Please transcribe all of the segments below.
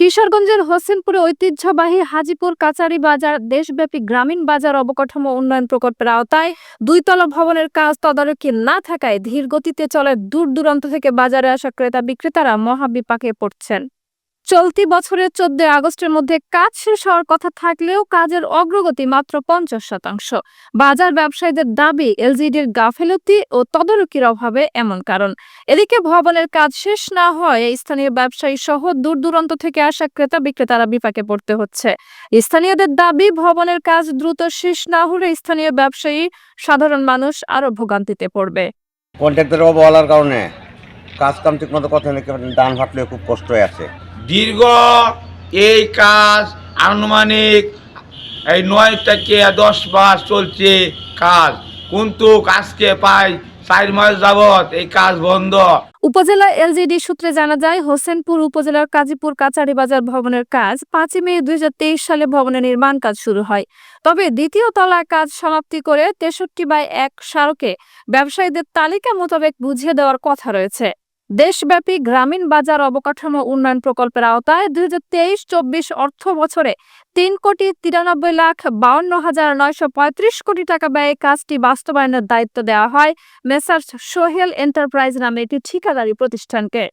কিশোরগঞ্জের হোসেনপুরে ঐতিহ্যবাহী হাজীপুর কাচারী বাজার দেশব্যাপী গ্রামীণ বাজার অবকাঠামো উন্নয়ন প্রকল্পের আওতায় দুইতলা ভবনের কাজ তদারকি না থাকায় ধীর গতিতে চলে দূর দূরান্ত থেকে বাজারে আসা ক্রেতা বিক্রেতারা মহাবিপাকে পড়ছেন। চলতি বছরের 14 আগস্টের মধ্যে কাজ শেষ হওয়ার কথা থাকলেও কাজের অগ্রগতি মাত্র 50%। বাজার ব্যবসায়ীদের দাবি এলজিডির গাফেলতি ও তদারকির অভাবে এমন কারণ। এদিকে ভবনের কাজ শেষ না হয় স্থানীয় ব্যবসায়ী সহ দূর দূরান্ত থেকে আসা ক্রেতা বিক্রেতারা বিপাকে পড়তে হচ্ছে। স্থানীয়দের দাবি ভবনের কাজ দ্রুত শেষ না হলে স্থানীয় ব্যবসায়ী সাধারণ মানুষ আরো ভোগান্তিতে পড়বে। কন্ট্রাক্টরের অবহেলার কারণে কাজ কাম ঠিক মতো কথা নাকি দান ফাটলে খুব কষ্ট হয়ে আছে। দীর্ঘ এই কাজ আনুমানিক 9 থেকে 10 মাস চলছে কাজ, কিন্তু আজকে প্রায় 4 মাস যাবৎ এই কাজ বন্ধ। উপজেলা এলজিডি সূত্রে জানা যায়, হোসেনপুর উপজেলার কাজীপুর কাচারী বাজার ভবনের কাজ 5 মে 2023 সালে ভবনের নির্মাণ কাজ শুরু হয়। তবে দ্বিতীয় তলার কাজ সমাপ্তি করে 63/1 সড়কে ব্যবসায়ীদের তালিকা মোতাবেক বুঝিয়ে দেওয়ার কথা রয়েছে। দেশব্যাপী গ্রামীণ বাজার অবকাঠামো উন্নয়ন প্রকল্পের আওতায় 2023-24 অর্থ বছরে 3,93,52,935 কোটি টাকা ব্যয়ে কাজটি বাস্তবায়নের দায়িত্ব দেওয়া হয় মেসার্স সোহেল এন্টারপ্রাইজ নামে একটি ঠিকাদারি প্রতিষ্ঠানকে।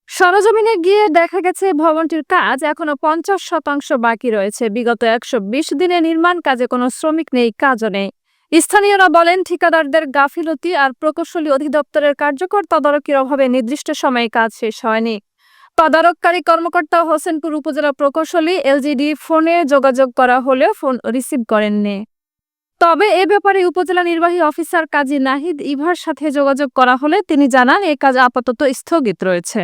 সরজমিনে গিয়ে দেখা গেছে ভবনটির কাজ এখনো 50% বাকি রয়েছে। বিগত 120 দিনে নির্মাণ কাজে কোনো শ্রমিক নেই, কাজও নেই। স্থানীয়রা বলেন, ঠিকাদারদের গাফিলতি আর প্রকৌশলী অধিদপ্তরের কার্যকর তদারকির অভাবে নির্দিষ্ট সময়ে কাজ শেষ হয়নি। তদারককারী কর্মকর্তা হোসেনপুর উপজেলা প্রকৌশলী এলজিডি ফোনে যোগাযোগ করা হলেও ফোন রিসিভ করেননি। তবে এ ব্যাপারে উপজেলা নির্বাহী অফিসার কাজী নাহিদ ইভার সাথে যোগাযোগ করা হলে তিনি জানান, এই কাজ আপাতত স্থগিত রয়েছে।